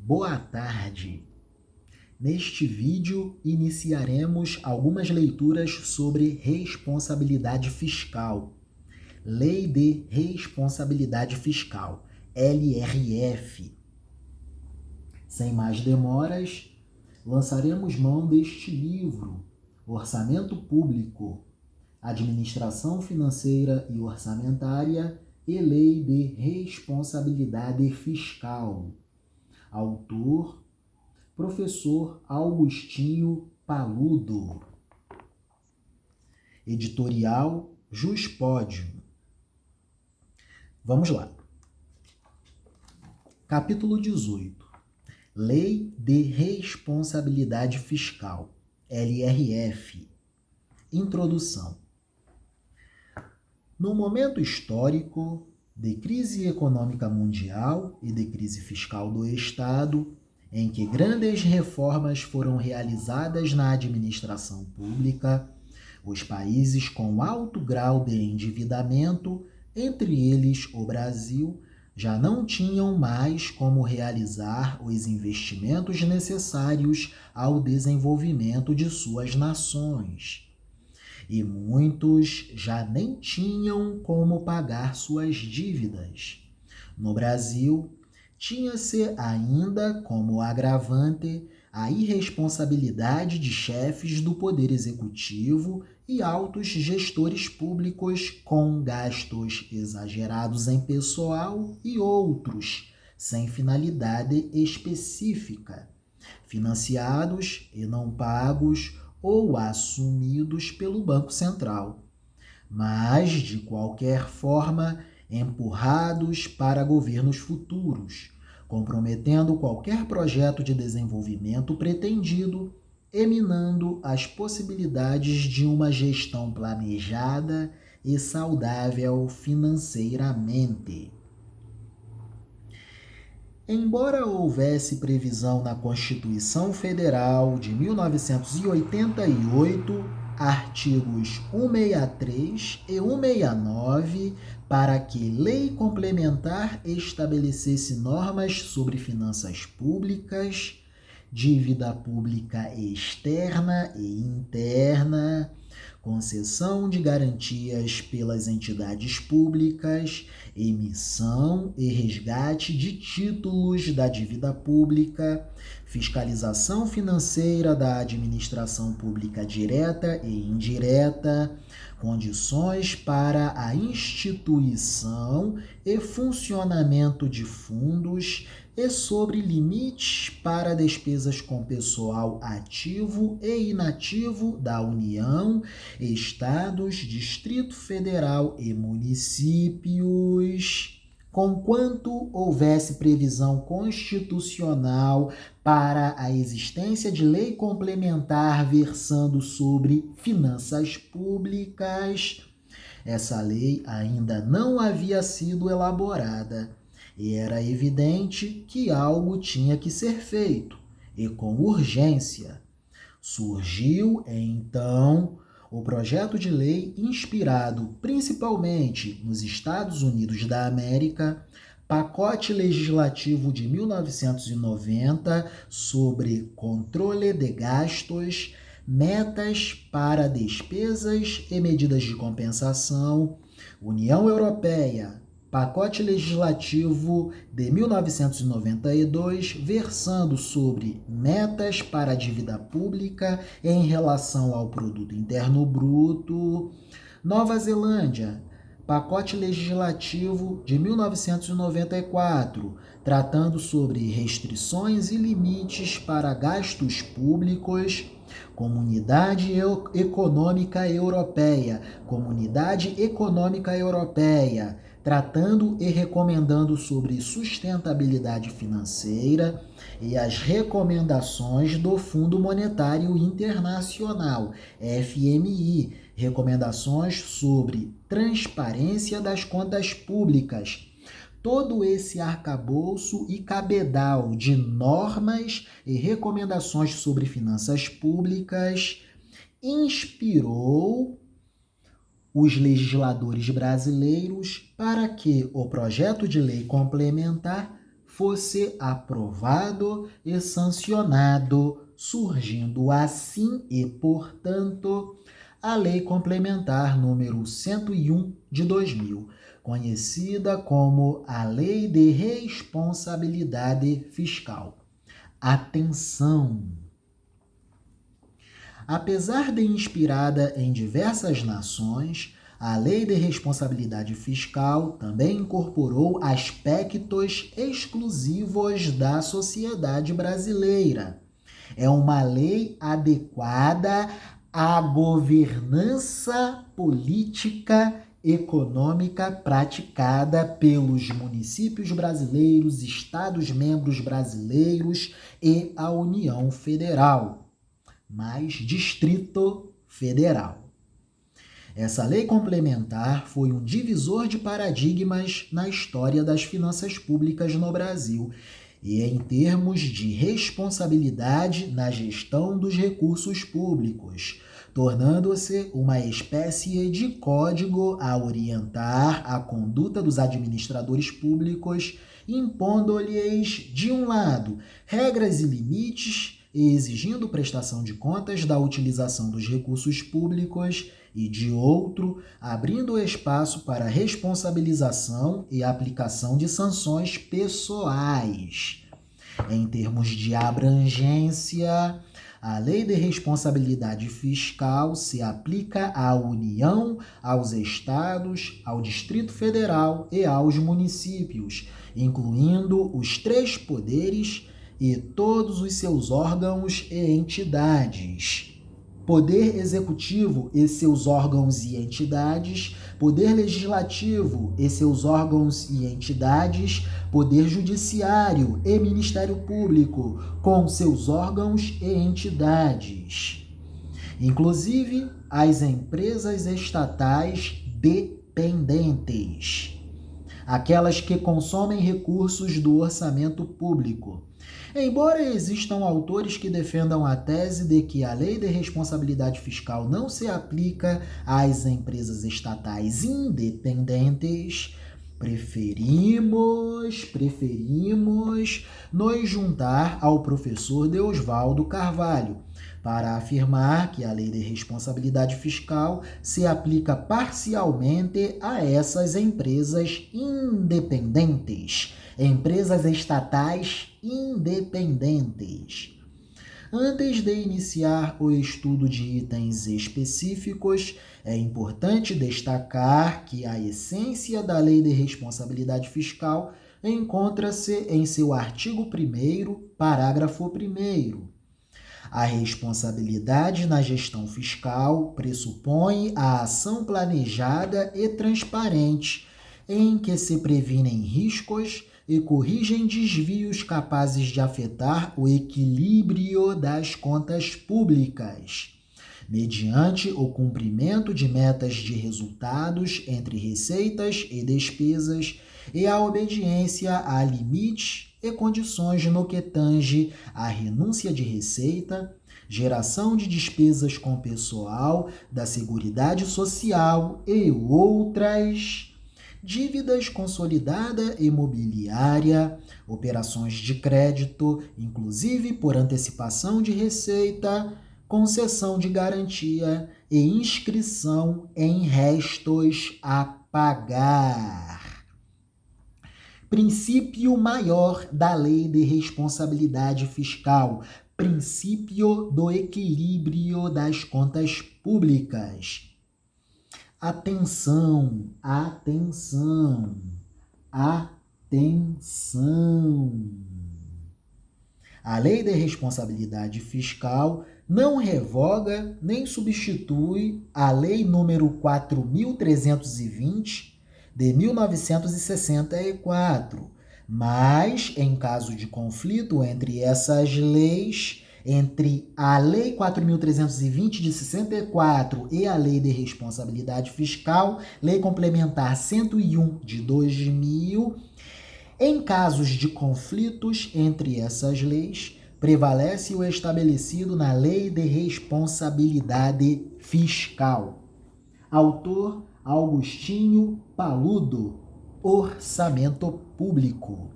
Boa tarde! Neste vídeo, iniciaremos algumas leituras sobre responsabilidade fiscal. Lei de Responsabilidade Fiscal, LRF. Sem mais demoras, lançaremos mão deste livro, Orçamento Público, Administração Financeira e Orçamentária e Lei de Responsabilidade Fiscal. Autor, Professor Augustinho Paludo. Editorial Juspódio. Vamos lá. Capítulo 18. Lei de Responsabilidade Fiscal, LRF. Introdução. No momento histórico de crise econômica mundial e de crise fiscal do Estado, em que grandes reformas foram realizadas na administração pública, os países com alto grau de endividamento, entre eles o Brasil, já não tinham mais como realizar os investimentos necessários ao desenvolvimento de suas nações. E muitos já nem tinham como pagar suas dívidas. No Brasil, tinha-se ainda como agravante a irresponsabilidade de chefes do Poder Executivo e altos gestores públicos com gastos exagerados em pessoal e outros, sem finalidade específica, financiados e não pagos ou assumidos pelo Banco Central, mas, de qualquer forma, empurrados para governos futuros, comprometendo qualquer projeto de desenvolvimento pretendido e minando as possibilidades de uma gestão planejada e saudável financeiramente. Embora houvesse previsão na Constituição Federal de 1988, artigos 163 e 169, para que lei complementar estabelecesse normas sobre finanças públicas, dívida pública externa e interna, concessão de garantias pelas entidades públicas, emissão e resgate de títulos da dívida pública, fiscalização financeira da administração pública direta e indireta, condições para a instituição e funcionamento de fundos e sobre limites para despesas com pessoal ativo e inativo da União, Estados, Distrito Federal e municípios, conquanto houvesse previsão constitucional para a existência de lei complementar versando sobre finanças públicas. Essa lei ainda não havia sido elaborada e era evidente que algo tinha que ser feito, e com urgência. Surgiu, então, o projeto de lei inspirado principalmente nos Estados Unidos da América, Pacote Legislativo de 1990 sobre controle de gastos, metas para despesas e medidas de compensação, União Europeia, Pacote Legislativo de 1992, versando sobre metas para a dívida pública em relação ao Produto Interno Bruto. Nova Zelândia, Pacote Legislativo de 1994, tratando sobre restrições e limites para gastos públicos. Comunidade Econômica Europeia, tratando e recomendando sobre sustentabilidade financeira e as recomendações do Fundo Monetário Internacional, FMI, recomendações sobre transparência das contas públicas. Todo esse arcabouço e cabedal de normas e recomendações sobre finanças públicas inspirou os legisladores brasileiros para que o projeto de lei complementar fosse aprovado e sancionado, surgindo assim e, portanto, a Lei Complementar número 101 de 2000, conhecida como a Lei de Responsabilidade Fiscal. Atenção! Apesar de inspirada em diversas nações, a Lei de Responsabilidade Fiscal também incorporou aspectos exclusivos da sociedade brasileira. É uma lei adequada à governança política econômica praticada pelos municípios brasileiros, estados-membros brasileiros e a União Federal, mais Distrito Federal. Essa lei complementar foi um divisor de paradigmas na história das finanças públicas no Brasil e em termos de responsabilidade na gestão dos recursos públicos, tornando-se uma espécie de código a orientar a conduta dos administradores públicos, impondo-lhes, de um lado, regras e limites e exigindo prestação de contas da utilização dos recursos públicos e, de outro, abrindo espaço para responsabilização e aplicação de sanções pessoais. Em termos de abrangência, a Lei de Responsabilidade Fiscal se aplica à União, aos estados, ao Distrito Federal e aos municípios, incluindo os 3 poderes e todos os seus órgãos e entidades. Poder Executivo e seus órgãos e entidades, Poder Legislativo e seus órgãos e entidades, Poder Judiciário e Ministério Público, com seus órgãos e entidades. Inclusive, as empresas estatais dependentes, aquelas que consomem recursos do orçamento público. Embora existam autores que defendam a tese de que a Lei de Responsabilidade Fiscal não se aplica às empresas estatais independentes, preferimos nos juntar ao professor Deusvaldo Carvalho para afirmar que a Lei de Responsabilidade Fiscal se aplica parcialmente a essas empresas independentes, empresas estatais independentes. Antes de iniciar o estudo de itens específicos, é importante destacar que a essência da Lei de Responsabilidade Fiscal encontra-se em seu artigo 1º, parágrafo 1º. A responsabilidade na gestão fiscal pressupõe a ação planejada e transparente, em que se previnem riscos e corrigem desvios capazes de afetar o equilíbrio das contas públicas, mediante o cumprimento de metas de resultados entre receitas e despesas e a obediência a limites e condições no que tange à renúncia de receita, geração de despesas com pessoal da Seguridade Social e outras, dívidas consolidada imobiliária, operações de crédito, inclusive por antecipação de receita, concessão de garantia e inscrição em restos a pagar. Princípio maior da Lei de Responsabilidade Fiscal, princípio do equilíbrio das contas públicas. Atenção, atenção, atenção. A Lei de Responsabilidade Fiscal não revoga nem substitui a Lei número 4.320 de 1964, mas, em caso de conflito entre essas leis, entre a Lei 4.320 de 64 e a Lei de Responsabilidade Fiscal, Lei Complementar 101 de 2000, em casos de conflitos entre essas leis, prevalece o estabelecido na Lei de Responsabilidade Fiscal. Autor Augustinho Paludo, Orçamento Público.